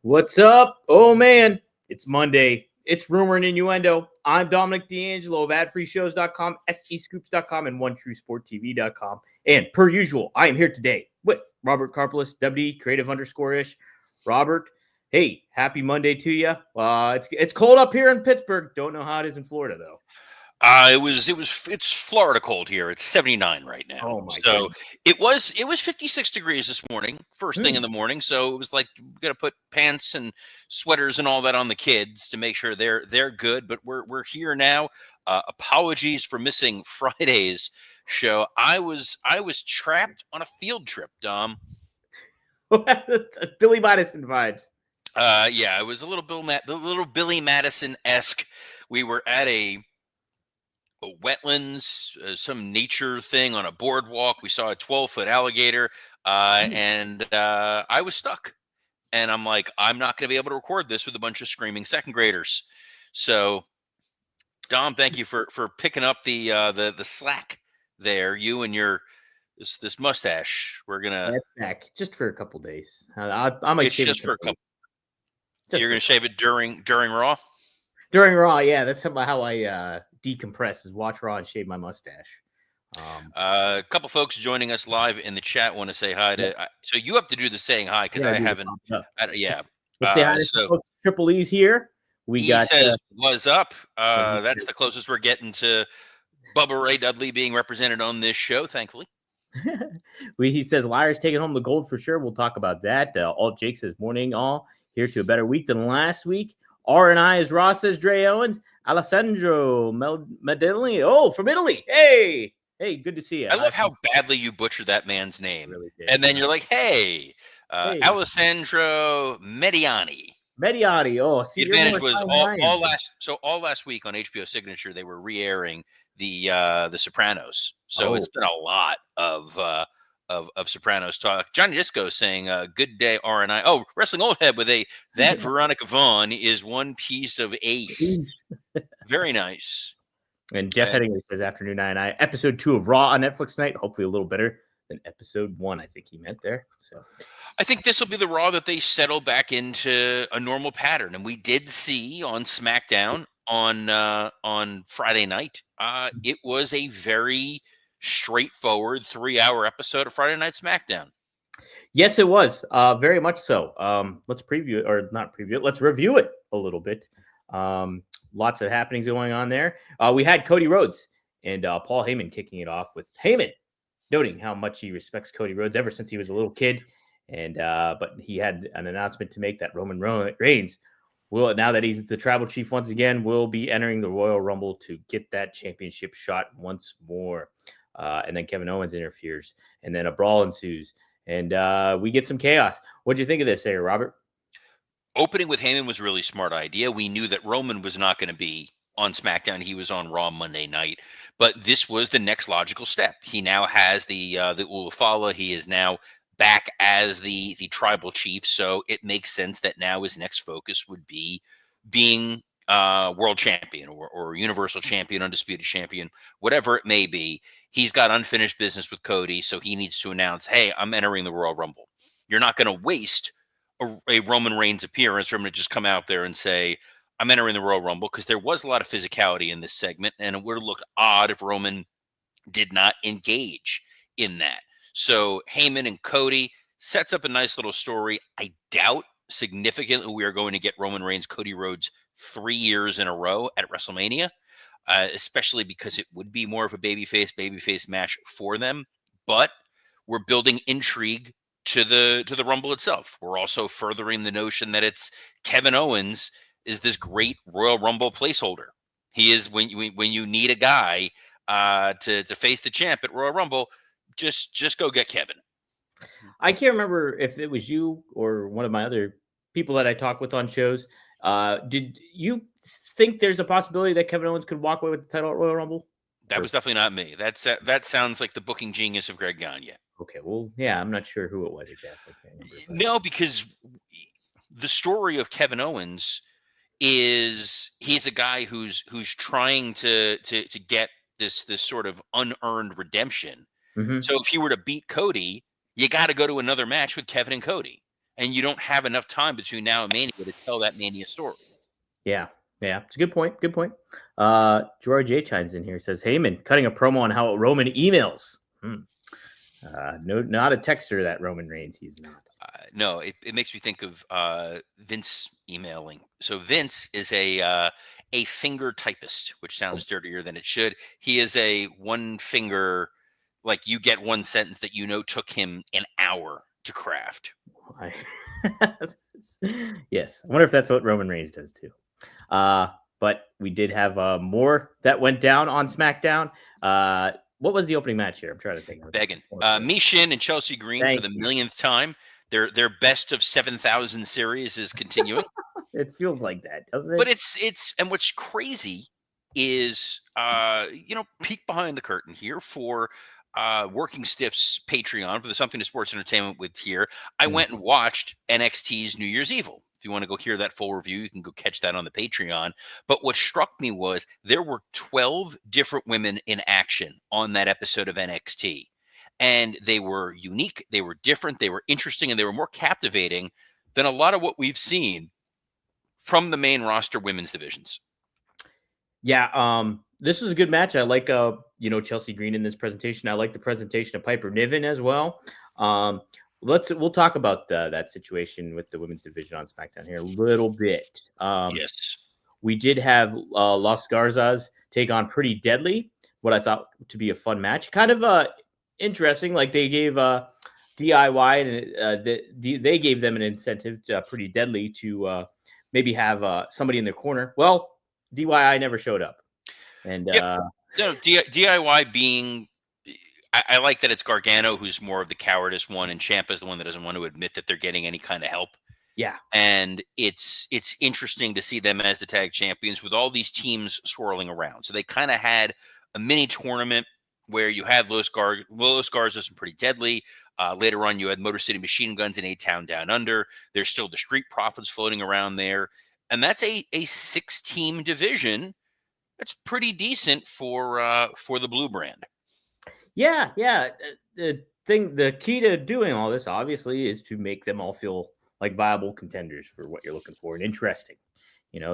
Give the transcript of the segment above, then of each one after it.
What's up? Oh man, it's Monday. It's Rumor and Innuendo. I'm Dominic D'Angelo of adfreeshows.com, SEScoops.com, and OneTrueSportTV.com. And per usual, I am here today with Robert Karpelis, WD creative_ish. Robert, hey, happy Monday to you. It's cold up here in Pittsburgh. Don't know how it is in Florida though. It's Florida cold here. It's 79 right now. Oh my so goodness. it was 56 degrees this morning, first thing in the morning. So it was like we got to put pants and sweaters and all that on the kids to make sure they're good. But we're here now. Apologies for missing Friday's show. I was trapped on a field trip, Dom. Billy Madison vibes. Yeah, it was a little Billy Madison-esque. We were at a wetlands, some nature thing on a boardwalk. We saw a 12-foot alligator, and I was stuck. And I'm like, I'm not going to be able to record this with a bunch of screaming second graders. So, Dom, thank you for picking up the slack there. You and your this mustache. We're gonna. That's back just for a couple days. I might it's shave just it for a couple. You're gonna shave it during Raw. During Raw, yeah, that's how I decompress is watch Raw and shave my mustache. A couple folks joining us live in the chat want to say hi to. So you have to do the saying hi because I haven't. Yeah. Let's say hi to folks. Triple E's here. He says, "What's up?" That's the closest we're getting to Bubba Ray Dudley being represented on this show, thankfully. He says, "Liars taking home the gold for sure." We'll talk about that. Alt Jake says, "Morning, all here to a better week than last week." R&I is Ross, says Dre Owens. Alessandro Medellin. Oh, from Italy. Hey, good to see you. I love how badly you butchered that man's name. Really did, and then you're like, hey. Alessandro Mediani. Oh, see, the advantage was all last week on HBO Signature, they were re-airing the Sopranos. So it's been a lot of Sopranos talk. Johnny Disco saying, good day, R&I. Oh, Wrestling Old Head with that Veronica Vaughn is one piece of ace. Very nice. And Jeff Headingley says, afternoon 9 episode 2 of Raw on Netflix tonight. Hopefully a little better than episode 1, I think he meant there. So I think this will be the Raw that they settle back into a normal pattern. And we did see on SmackDown on Friday night, it was a very straightforward 3-hour episode of Friday Night SmackDown. Yes, it was. Very much so. Let's preview it, or not preview it. Let's review it a little bit. Lots of happenings going on there. We had Cody Rhodes and Paul Heyman kicking it off with Heyman noting how much he respects Cody Rhodes ever since he was a little kid. And but he had an announcement to make that Roman Reigns will, now that he's the tribal chief once again, will be entering the Royal Rumble to get that championship shot once more. And then Kevin Owens interferes, and then a brawl ensues, and we get some chaos. What do you think of this, there, Robert? Opening with Heyman was a really smart idea. We knew that Roman was not going to be on SmackDown. He was on Raw Monday night, but this was the next logical step. He now has the Ulafala. He is now back as the tribal chief, so it makes sense that now his next focus would be being world champion or universal champion, undisputed champion, whatever it may be. He's got unfinished business with Cody, so he needs to announce, hey, I'm entering the Royal Rumble. You're not going to waste a Roman Reigns appearance for him to just come out there and say, I'm entering the Royal Rumble, because there was a lot of physicality in this segment, and it would have looked odd if Roman did not engage in that. So Heyman and Cody sets up a nice little story. I doubt significantly we are going to get Roman Reigns, Cody Rhodes 3 years in a row at WrestleMania, especially because it would be more of a babyface match for them. But we're building intrigue to the Rumble itself. We're also furthering the notion that it's Kevin Owens is this great Royal Rumble placeholder. He is when you need a guy to face the champ at Royal Rumble, just go get Kevin. I can't remember if it was you or one of my other people that I talk with on shows. Did you think there's a possibility that Kevin Owens could walk away with the title at Royal Rumble? That was definitely not me. That sounds like the booking genius of Greg Gagne. Okay, well, yeah, I'm not sure who it was exactly. No, because the story of Kevin Owens is he's a guy who's trying to get this sort of unearned redemption. Mm-hmm. So if he were to beat Cody, you got to go to another match with Kevin and Cody. and you don't have enough time between now and Mania to tell that Mania story. Yeah. Yeah. It's a good point. Good point. George A chimes in here, says Heyman cutting a promo on how Roman emails. No, not a texter that Roman Reigns. He's not. No, it makes me think of Vince emailing. So Vince is a finger typist, which sounds dirtier than it should. He is a one finger, like you get one sentence that took him an hour to craft. Yes, I wonder if that's what Roman Reigns does too. But we did have more that went down on SmackDown. What was the opening match here? I'm trying to think. Begging. Mishin and Chelsea Green for the millionth time. Their best of 7,000 series is continuing. It feels like that, doesn't it? But it's and what's crazy is peek behind the curtain here for Working Stiff's Patreon for the Something to Sports Entertainment with tier. I went and watched NXT's New Year's Evil. If you want to go hear that full review, you can go catch that on the Patreon. But what struck me was there were 12 different women in action on that episode of NXT. And they were unique, they were different, they were interesting, and they were more captivating than a lot of what we've seen from the main roster women's divisions. Yeah, this was a good match. I like Chelsea Green in this presentation. I like the presentation of Piper Niven as well. We'll talk about that situation with the women's division on SmackDown here a little bit. Yes. We did have Los Garzas take on Pretty Deadly, what I thought to be a fun match. Kind of interesting. Like they gave DIY and they gave them an incentive, Pretty Deadly, to maybe have somebody in their corner. Well, DIY never showed up. And DIY being, I like that it's Gargano who's more of the cowardice one, and Ciampa's the one that doesn't want to admit that they're getting any kind of help. Yeah. And it's interesting to see them as the tag champions with all these teams swirling around. So they kind of had a mini tournament where you had Los Garzas and Pretty Deadly. Later on, you had Motor City Machine Guns and A-Town Down Under. There's still the Street Profits floating around there. And that's a 6-team division. That's pretty decent for the Blue brand. Yeah. The key to doing all this, obviously, is to make them all feel like viable contenders for what you're looking for and interesting.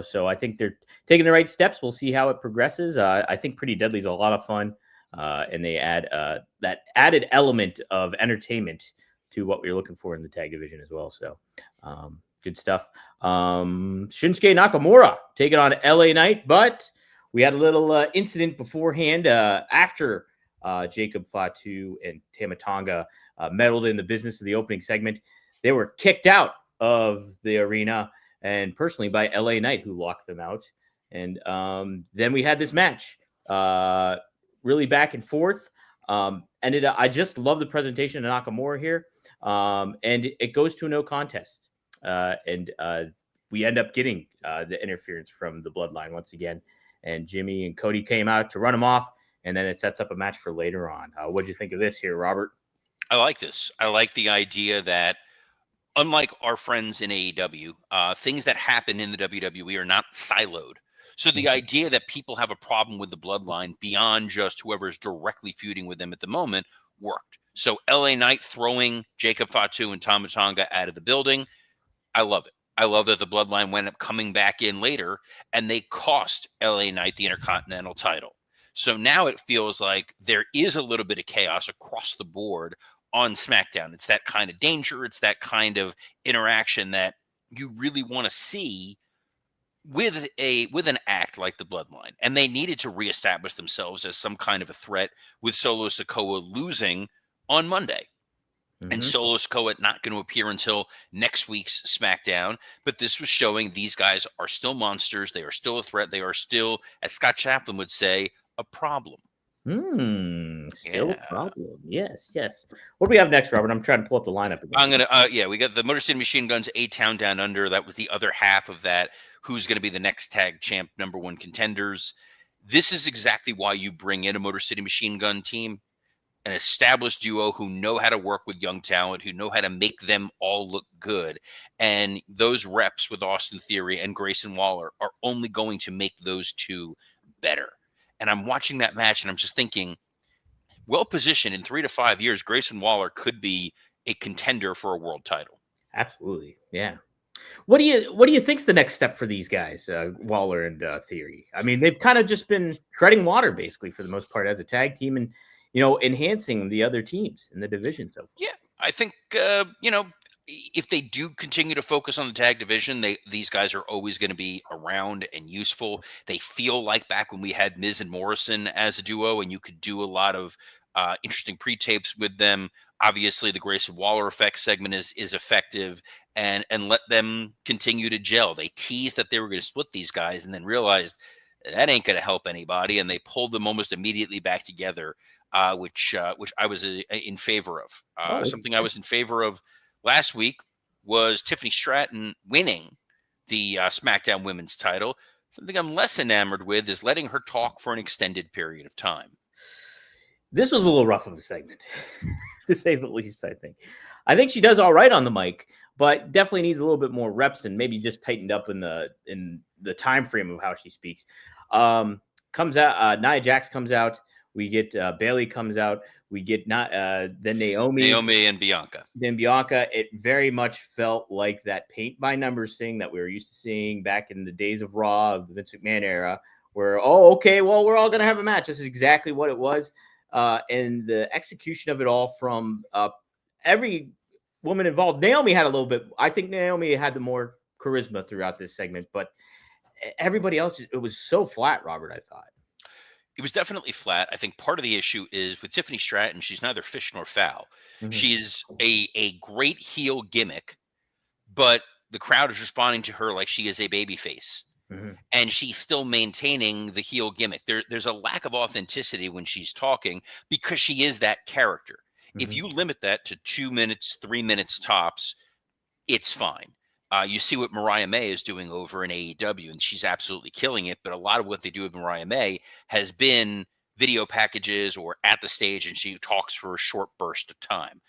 So I think they're taking the right steps. We'll see how it progresses. I think Pretty Deadly is a lot of fun. And they add that added element of entertainment to what we're looking for in the tag division as well. So good stuff. Shinsuke Nakamura taking on LA Knight, but we had a little incident beforehand after Jacob Fatu and Tama Tonga meddled in the business of the opening segment. They were kicked out of the arena, and personally by LA Knight, who locked them out. And then we had this match. Really back and forth. I just love the presentation of Nakamura here. And it goes to a no contest. And we end up getting the interference from the Bloodline once again. And Jimmy and Cody came out to run him off. And then it sets up a match for later on. What'd you think of this here, Robert? I like this. I like the idea that, unlike our friends in AEW, things that happen in the WWE are not siloed. So the idea that people have a problem with the Bloodline beyond just whoever's directly feuding with them at the moment worked. So LA Knight throwing Jacob Fatu and Tama Tonga out of the building, I love it. I love that the Bloodline went up coming back in later, and they cost LA Knight the Intercontinental title. So now it feels like there is a little bit of chaos across the board on SmackDown. It's that kind of danger. It's that kind of interaction that you really want to see with an act like the Bloodline. And they needed to reestablish themselves as some kind of a threat with Solo Sikoa losing on Monday. And Solo Sikoa not going to appear until next week's SmackDown. But this was showing these guys are still monsters. They are still a threat. They are still, as Scott Chaplin would say, a problem. Still a problem. Yes. What do we have next, Robert? I'm trying to pull up the lineup again. I'm gonna we got the Motor City Machine Guns, A-Town Down Under. That was the other half of that. Who's going to be the next tag champ #1 contenders? This is exactly why you bring in a Motor City Machine Gun team, an established duo who know how to work with young talent, who know how to make them all look good. And those reps with Austin Theory and Grayson Waller are only going to make those two better. And I'm watching that match and I'm just thinking, well positioned in 3 to 5 years, Grayson Waller could be a contender for a world title. Absolutely. Yeah. What do you think's the next step for these guys, Waller and Theory? I mean, they've kind of just been treading water basically for the most part as a tag team, and enhancing the other teams in the division so far. Yeah, I think if they do continue to focus on the tag division, these guys are always going to be around and useful. They feel like back when we had Miz and Morrison as a duo, and you could do a lot of interesting pre-tapes with them. Obviously, the Grayson Waller effect segment is effective, and let them continue to gel. They teased that they were going to split these guys, and then realized that ain't going to help anybody, and they pulled them almost immediately back together, which I was in favor of. Oh, Something I was in favor of last week was Tiffany Stratton winning the SmackDown Women's title. Something I'm less enamored with is letting her talk for an extended period of time. this was a little rough of a segment, to say the least. I think she does all right on the mic, but definitely needs a little bit more reps and maybe just tightened up in the time frame of how she speaks. Comes out, Nia Jax comes out. We get Bailey comes out. We get not then Naomi and Bianca. Then Bianca. It very much felt like that paint by numbers thing that we were used to seeing back in the days of Raw, of the Vince McMahon era, where, oh, okay, well, we're all gonna have a match. This is exactly what it was. And the execution of it all from every woman involved. Naomi had a little bit. I think Naomi had the more charisma throughout this segment, but everybody else, it was so flat, Robert, I thought. It was definitely flat. I think part of the issue is with Tiffany Stratton, she's neither fish nor fowl. Mhm. She's a great heel gimmick, but the crowd is responding to her like she is a babyface. Mhm. And she's still maintaining the heel gimmick. There's a lack of authenticity when she's talking because she is that character. If Mhm. you limit that to 2 minutes, 3 minutes tops, it's fine. You see what Mariah May is doing over in AEW, and she's absolutely killing it. But a lot of what they do with Mariah May has been video packages or at the stage, and she talks for a short burst of time.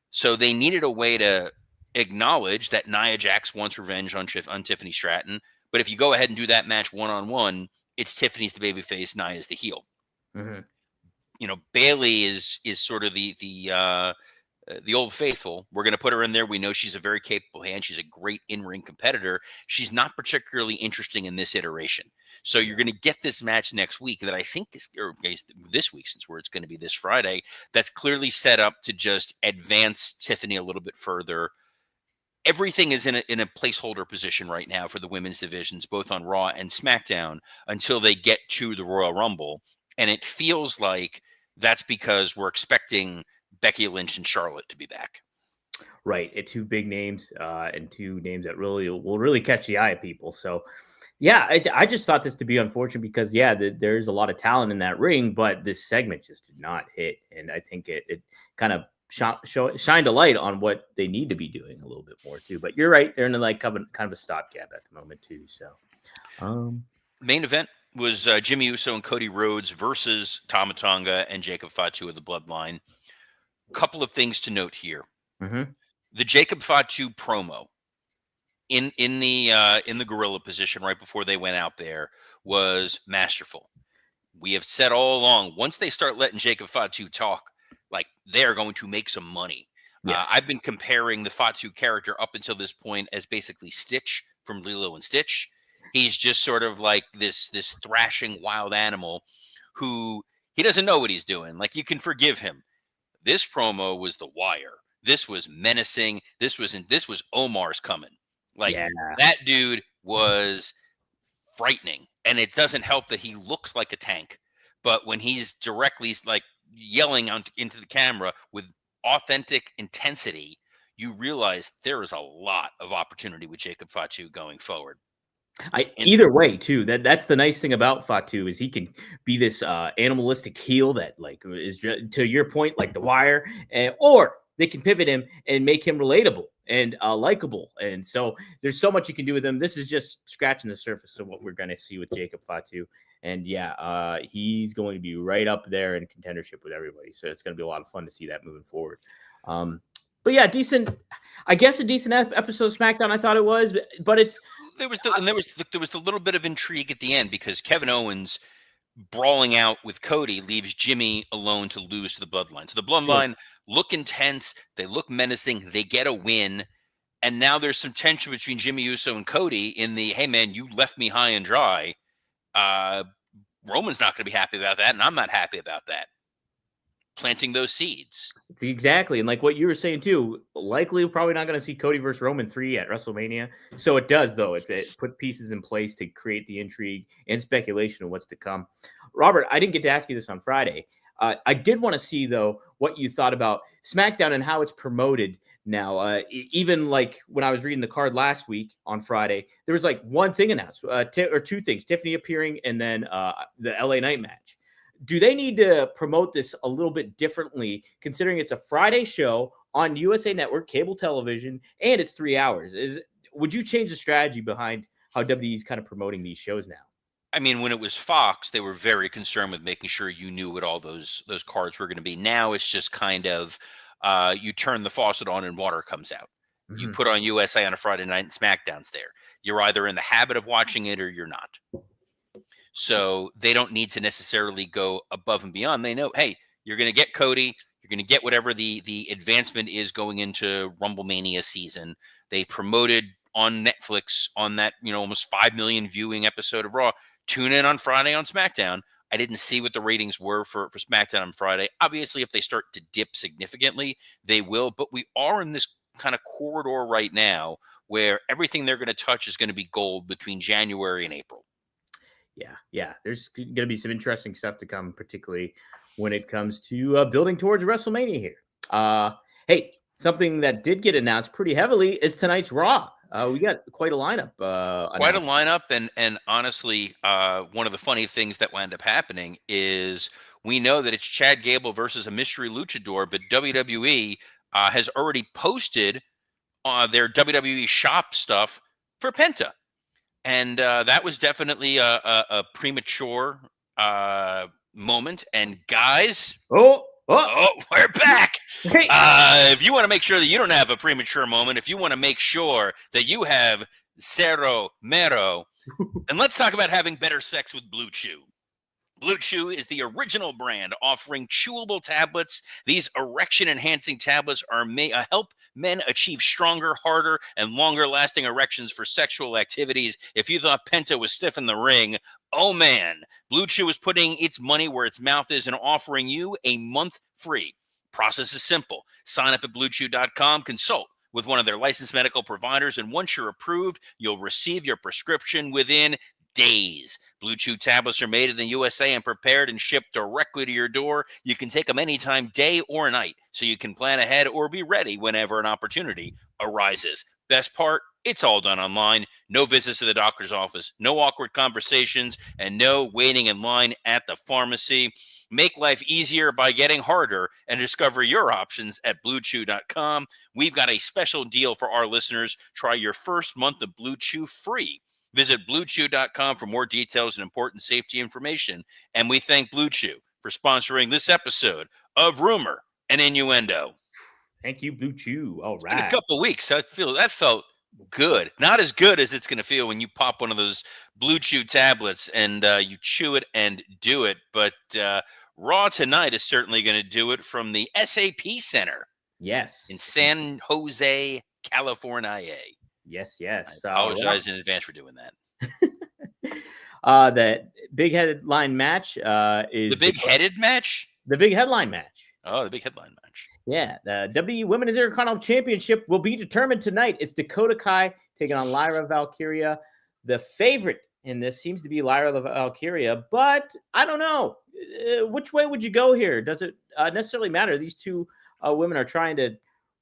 So they needed a way to acknowledge that Nia Jax wants revenge on Tiffany Stratton. But if you go ahead and do that match one-on-one, it's Tiffany's the babyface, Nia's the heel. Mhm. Bailey is sort of the old faithful. We're going to put her in there. We know she's a very capable hand. She's a great in-ring competitor. She's not particularly interesting in this iteration. So you're going to get this match next week that I think is, or this week, since it's going to be this Friday, that's clearly set up to just advance Tiffany a little bit further. Everything is in a placeholder position right now for the women's divisions, both on Raw and SmackDown, until they get to the Royal Rumble. And it feels like that's because we're expecting Becky Lynch and Charlotte to be back. Right. Two big names, and two names that will really catch the eye of people. So, yeah, I just thought this to be unfortunate because, yeah, there's a lot of talent in that ring, but this segment just did not hit. And I think it kind of shined a light on what they need to be doing a little bit more, too. But you're right. They're in kind of a stopgap at the moment, too. So, main event was Jimmy Uso and Cody Rhodes versus Tama Tonga and Jacob Fatu of the Bloodline. Couple of things to note here. Mhm. The Jacob Fatu promo in the gorilla position right before they went out there was masterful. We have said all along, once they start letting Jacob Fatu talk, like, they're going to make some money. Yes. I've been comparing the Fatu character up until this point as basically Stitch from Lilo and Stitch. He's just sort of like this thrashing wild animal who he doesn't know what he's doing. Like, you can forgive him. This promo was The Wire. This was menacing. This was Omar's coming. Like, Yeah. that dude was frightening. And it doesn't help that he looks like a tank. But when he's directly like yelling out into the camera with authentic intensity, you realize there is a lot of opportunity with Jacob Fatu going forward. Either way, too. That's the nice thing about Fatu is he can be this animalistic heel that, like, is to your point, like The Wire, or they can pivot him and make him relatable and likable. And so there's so much you can do with him. This is just scratching the surface of what we're going to see with Jacob Fatu. And yeah, he's going to be right up there in contendership with everybody. So it's going to be a lot of fun to see that moving forward. But yeah, decent. I guess a decent episode of SmackDown. I thought it was, but it's there was the little bit of intrigue at the end because Kevin Owens brawling out with Cody leaves Jimmy alone to lose to the Bloodline. So the Bloodline look intense, they look menacing, they get a win. And now there's some tension between Jimmy Uso and Cody in the, hey man, you left me high and dry. Roman's not going to be happy about that, and I'm not happy about that. Planting those seeds. Exactly. And like what you were saying too, likely probably not going to see Cody versus Roman 3 at WrestleMania. So it does, though. It puts pieces in place to create the intrigue and speculation of what's to come. Robert, I didn't get to ask you this on Friday. I did want to see, though, what you thought about SmackDown and how it's promoted now. Even like when I was reading the card last week on Friday, there was like one thing announced, or two things, Tiffany appearing and then the LA Knight match. Do they need to promote this a little bit differently, considering it's a Friday show on USA Network, cable television, and it's 3 hours? Would you change the strategy behind how WWE is kind of promoting these shows now? I mean, when it was Fox, they were very concerned with making sure you knew what all those cards were going to be. Now it's just kind of you turn the faucet on and water comes out. You put on USA on a Friday night and SmackDown's there. You're either in the habit of watching it or you're not. So they don't need to necessarily go above and beyond. They know, hey, you're going to get Cody. You're going to get whatever the advancement is going into Rumblemania season. They promoted on Netflix on that, almost 5 million viewing episode of Raw. Tune in on Friday on SmackDown. I didn't see what the ratings were for SmackDown on Friday. Obviously, if they start to dip significantly, they will. But we are in this kind of corridor right now where everything they're going to touch is going to be gold between January and April. Yeah. There's going to be some interesting stuff to come, particularly when it comes to building towards WrestleMania here. Hey, something that did get announced pretty heavily is tonight's Raw. We got quite a lineup. Quite a lineup, and honestly, one of the funny things that wound up happening is we know that it's Chad Gable versus a mystery luchador, but WWE has already posted their WWE shop stuff for Penta. And that was definitely a premature moment. And guys, oh, we're back. Hey. If you want to make sure that you don't have a premature moment, if you want to make sure that you have Cero Mero, and let's talk about having better sex with Blue Chew. Blue Chew is the original brand offering chewable tablets. These erection-enhancing tablets are help men achieve stronger, harder, and longer-lasting erections for sexual activities. If you thought Penta was stiff in the ring, oh man, Blue Chew is putting its money where its mouth is and offering you a month free. Process is simple. Sign up at BlueChew.com, consult with one of their licensed medical providers, and once you're approved, you'll receive your prescription within days. Blue Chew tablets are made in the USA and prepared and shipped directly to your door. You can take them anytime, day or night, so you can plan ahead or be ready whenever an opportunity arises. Best part, it's all done online. No visits to the doctor's office, no awkward conversations, and no waiting in line at the pharmacy. Make life easier by getting harder and discover your options at BlueChew.com. We've got a special deal for our listeners. Try your first month of Blue Chew free. Visit BlueChew.com for more details and important safety information. And we thank Blue Chew for sponsoring this episode of Rumor and Innuendo. Thank you, Blue Chew. All right. It's been a couple of weeks. That felt good. Not as good as it's going to feel when you pop one of those Blue Chew tablets and you chew it and do it. But Raw tonight is certainly going to do it from the SAP Center. Yes. In San Jose, California. Yes. I apologize in advance for doing that. The big headline match is the big headed match. The big headline match. Oh, the big headline match. Yeah, the WWE Women's Intercontinental Championship will be determined tonight. It's Dakota Kai taking on Lyra Valkyria. The favorite in this seems to be Lyra Valkyria, but I don't know. Which way would you go here? Does it necessarily matter? These two women are trying to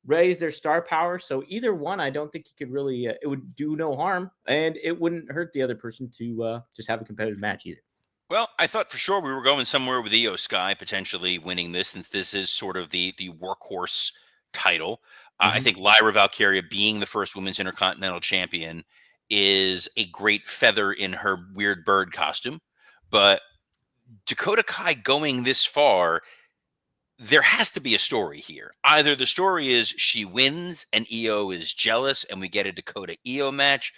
raise their star power, so either one, I don't think you could really. It would do no harm, and it wouldn't hurt the other person to just have a competitive match either. Well, I thought for sure we were going somewhere with Io Sky potentially winning this, since this is sort of the workhorse title. I think Lyra Valkyria being the first women's intercontinental champion is a great feather in her weird bird costume. But Dakota Kai going this far, there has to be a story here. Either the story is she wins and Io is jealous and we get a Dakota Io match,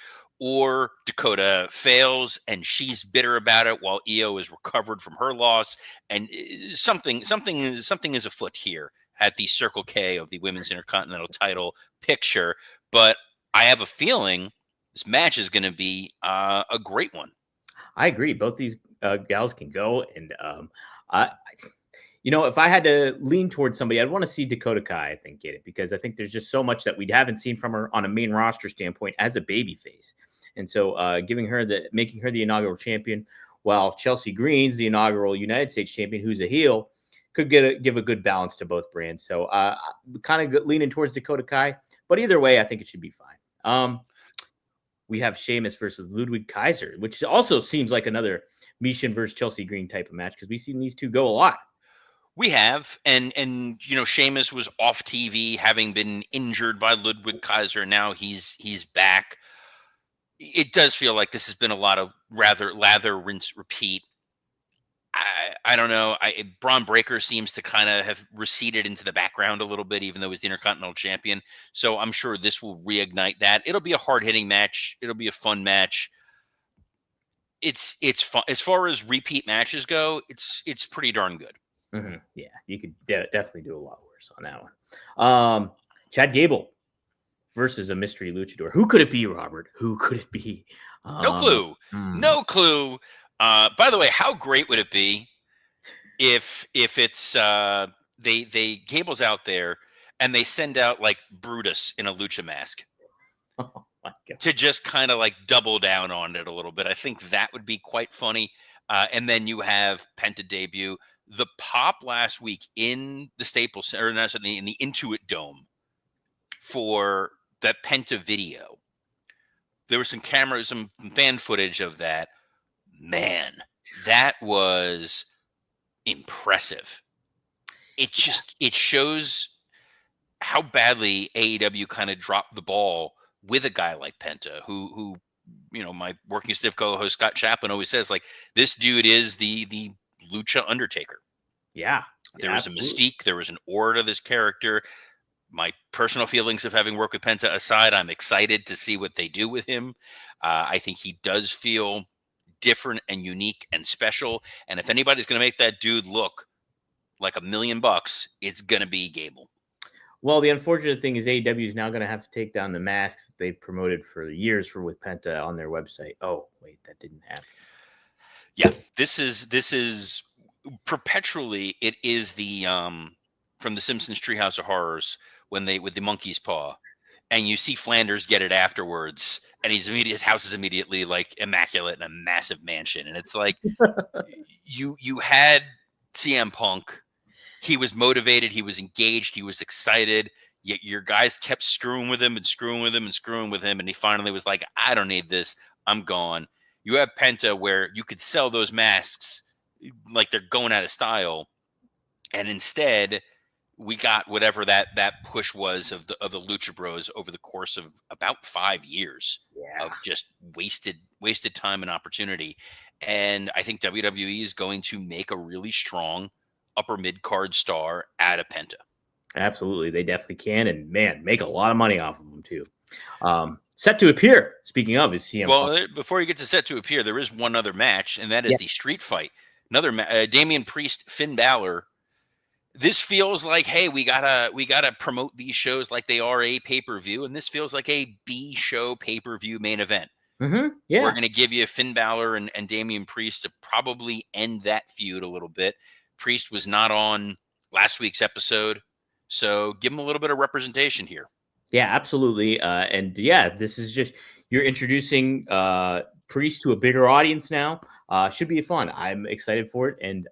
or Dakota fails and she's bitter about it while Io is recovered from her loss, and something is afoot here at the Circle K of the Women's Intercontinental title picture. But I have a feeling this match is going to be a great one. I agree. Both these gals can go, and I, if I had to lean towards somebody, I'd want to see Dakota Kai. I think get it because I think there's just so much that we haven't seen from her on a main roster standpoint as a babyface, and so making her the inaugural champion, while Chelsea Green's the inaugural United States champion, who's a heel, could give a good balance to both brands. So kind of leaning towards Dakota Kai, but either way, I think it should be fine. We have Sheamus versus Ludwig Kaiser, which also seems like another Mishin versus Chelsea Green type of match because we've seen these two go a lot. We have, and Sheamus was off TV, having been injured by Ludwig Kaiser. Now he's back. It does feel like this has been a lot of rather lather, rinse, repeat. I don't know. Braun Breaker seems to kind of have receded into the background a little bit, even though he's the Intercontinental Champion. So I'm sure this will reignite that. It'll be a hard-hitting match. It'll be a fun match. It's fun. As far as repeat matches go, it's pretty darn good. Mm-hmm. Yeah, you could definitely do a lot worse on that one. Chad Gable versus a mystery luchador. Who could it be, Robert? Who could it be? No clue. No clue. By the way, how great would it be if it's they Gable's out there and they send out like Brutus in a lucha mask? Oh my God. To just kind of like double down on it a little bit. I think that would be quite funny. And then you have Penta debut. The pop last week in the Staples Center, or not in the Intuit Dome for that Penta video. There was some cameras, some fan footage of that. Man, that was impressive. It shows how badly AEW kind of dropped the ball with a guy like Penta, who my working stiff co-host Scott Chaplin always says, like, this dude is the Lucha Undertaker. Yeah. There was a mystique. There was an aura to this character. My personal feelings of having worked with Penta aside, I'm excited to see what they do with him. I think he does feel different and unique and special. And if anybody's going to make that dude look like $1 million, it's going to be Gable. Well, the unfortunate thing is AEW is now going to have to take down the masks that they've promoted for years with Penta on their website. Oh, wait, that didn't happen. Yeah, this is perpetually. It is the from the Simpsons Treehouse of Horrors when they with the monkey's paw, and you see Flanders get it afterwards, and his house is immediately like immaculate in a massive mansion, and it's like you had CM Punk. He was motivated. He was engaged. He was excited. Yet your guys kept screwing with him and screwing with him and screwing with him. And he finally was like, I don't need this. I'm gone. You have Penta where you could sell those masks like they're going out of style. And instead, we got whatever that push was of the Lucha Bros over the course of about 5 years of just wasted time and opportunity. And I think WWE is going to make a really strong upper mid-card star out of Penta. Absolutely. They definitely can. And man, make a lot of money off of them too. Set to appear, speaking of, is CM Punk. Well, before you get to set to appear, there is one other match, and that is the street fight. Another Damian Priest, Finn Balor. This feels like, hey, we gotta promote these shows like they are a pay-per-view, and this feels like a B show pay-per-view main event. Mm-hmm. Yeah. We're going to give you Finn Balor and Damian Priest to probably end that feud a little bit. Priest was not on last week's episode, so give him a little bit of representation here. Yeah, absolutely. And yeah, this is just, you're introducing Priest to a bigger audience now. Should be fun. I'm excited for it. And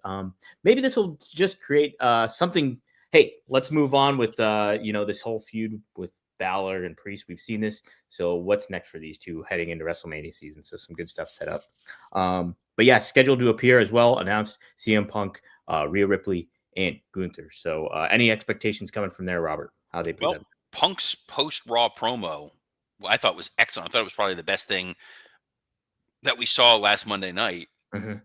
maybe this will just create something. Hey, let's move on with, this whole feud with Balor and Priest. We've seen this. So what's next for these two heading into WrestleMania season? So some good stuff set up. But yeah, scheduled to appear as well. Announced CM Punk, Rhea Ripley, and Gunther. So any expectations coming from there, Robert? How they present? Punk's post-Raw promo, I thought was excellent. I thought it was probably the best thing that we saw last Monday night. Mm-hmm.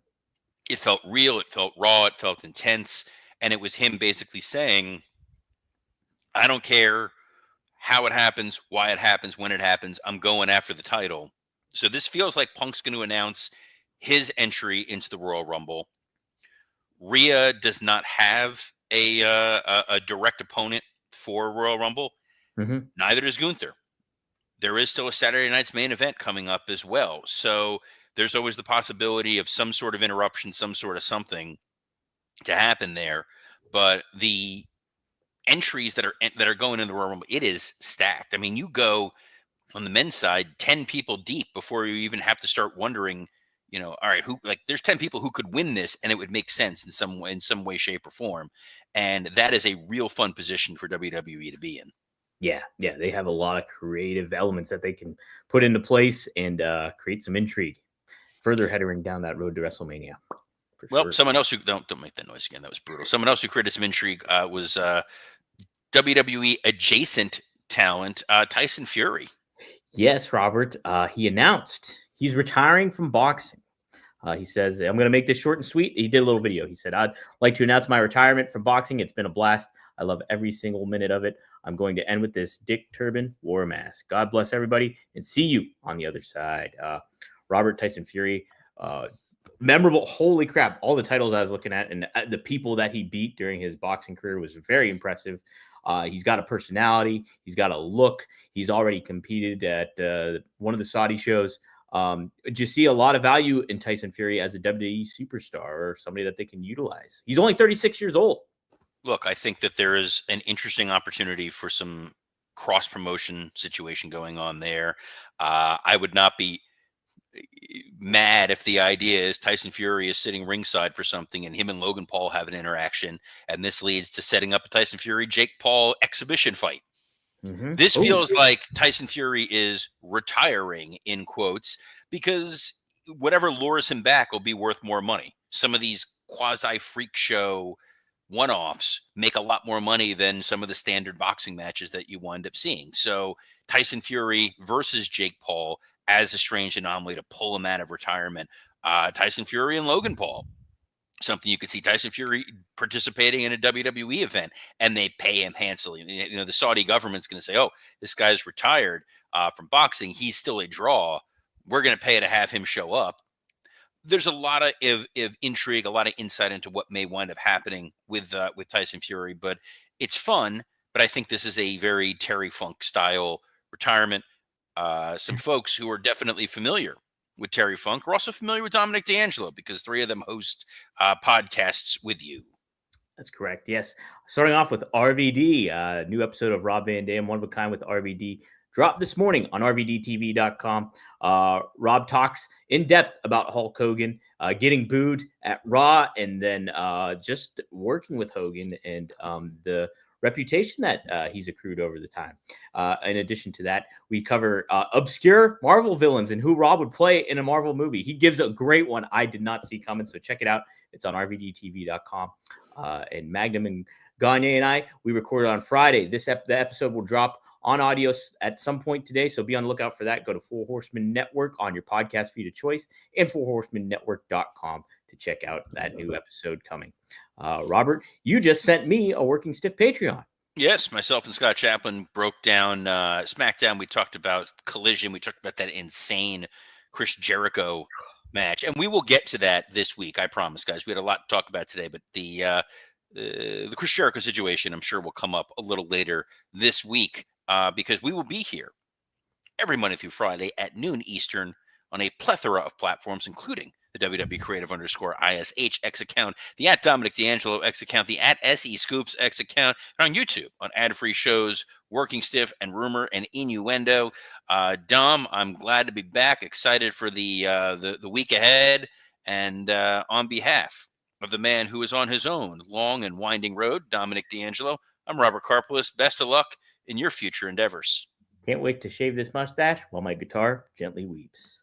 It felt real. It felt raw. It felt intense. And it was him basically saying, I don't care how it happens, why it happens, when it happens. I'm going after the title. So this feels like Punk's going to announce his entry into the Royal Rumble. Rhea does not have a direct opponent for Royal Rumble. Mm-hmm. Neither does Gunther. there is still a Saturday night's main event coming up as well. So there's always the possibility of some sort of interruption, some sort of something to happen there. But the entries that are going in the Royal Rumble, it is stacked. I mean, you go on the men's side 10 people deep before you even have to start wondering, all right, who, like, there's 10 people who could win this and it would make sense in some way, shape, or form. And that is a real fun position for WWE to be in. Yeah, they have a lot of creative elements that they can put into place and create some intrigue, further heading down that road to WrestleMania. Well, someone else who don't make that noise again. That was brutal. Someone else who created some intrigue was WWE adjacent talent Tyson Fury. Yes, Robert. He announced he's retiring from boxing. He says, I'm going to make this short and sweet. He did a little video. He said, I'd like to announce my retirement from boxing. It's been a blast. I love every single minute of it. I'm going to end with this Dick Turban war mask. God bless everybody and see you on the other side. Robert Tyson Fury, memorable. Holy crap. All the titles I was looking at and the people that he beat during his boxing career was very impressive. He's got a personality. He's got a look. He's already competed at one of the Saudi shows. Do you see a lot of value in Tyson Fury as a WWE superstar or somebody that they can utilize? He's only 36 years old. Look, I think that there is an interesting opportunity for some cross promotion situation going on there. I would not be mad if the idea is Tyson Fury is sitting ringside for something and him and Logan Paul have an interaction, and this leads to setting up a Tyson Fury Jake Paul exhibition fight. Mm-hmm. This feels like Tyson Fury is retiring, in quotes, because whatever lures him back will be worth more money. Some of these quasi freak show one-offs make a lot more money than some of the standard boxing matches that you wind up seeing. So Tyson Fury versus Jake Paul as a strange anomaly to pull him out of retirement. Tyson Fury and Logan Paul, something you could see Tyson Fury participating in a WWE event and they pay him handsomely. The Saudi government's going to say, oh, this guy's retired from boxing. He's still a draw. We're going to pay to have him show up. There's a lot of intrigue, a lot of insight into what may wind up happening with Tyson Fury, but it's fun. But I think this is a very Terry Funk style retirement. Some folks who are definitely familiar with Terry Funk are also familiar with Dominic D'Angelo because three of them host podcasts with you. That's correct. Yes. Starting off with RVD, new episode of Rob Van Dam, One of a Kind with RVD, dropped this morning on RVDTV.com. Rob talks in depth about Hulk Hogan, getting booed at Raw, and then just working with Hogan and the reputation that he's accrued over the time. In addition to that, we cover obscure Marvel villains and who Rob would play in a Marvel movie. He gives a great one I did not see coming, so check it out. It's on RVDTV.com. And Magnum and Gagne and I, we recorded on Friday. The episode will drop on audio at some point today, so be on the lookout for that. Go to Four Horsemen Network on your podcast feed of choice and fourhorsemennetwork.com to check out that new episode coming. Robert, you just sent me a Working Stiff Patreon. Yes, myself and Scott Chaplin broke down SmackDown. We talked about Collision. We talked about that insane Chris Jericho match, and we will get to that this week. I promise, guys. We had a lot to talk about today, but the Chris Jericho situation, I'm sure, will come up a little later this week because we will be here every Monday through Friday at noon Eastern on a plethora of platforms, including the WWE Creative _ISH X account, the at Dominic D'Angelo X account, the at SE Scoops X account, and on YouTube on ad-free shows, Working Stiff and Rumor and Innuendo. Dom, I'm glad to be back. Excited for the week ahead. And on behalf of the man who is on his own long and winding road, Dominic D'Angelo, I'm Robert Karpolis. Best of luck in your future endeavors. Can't wait to shave this mustache while my guitar gently weeps.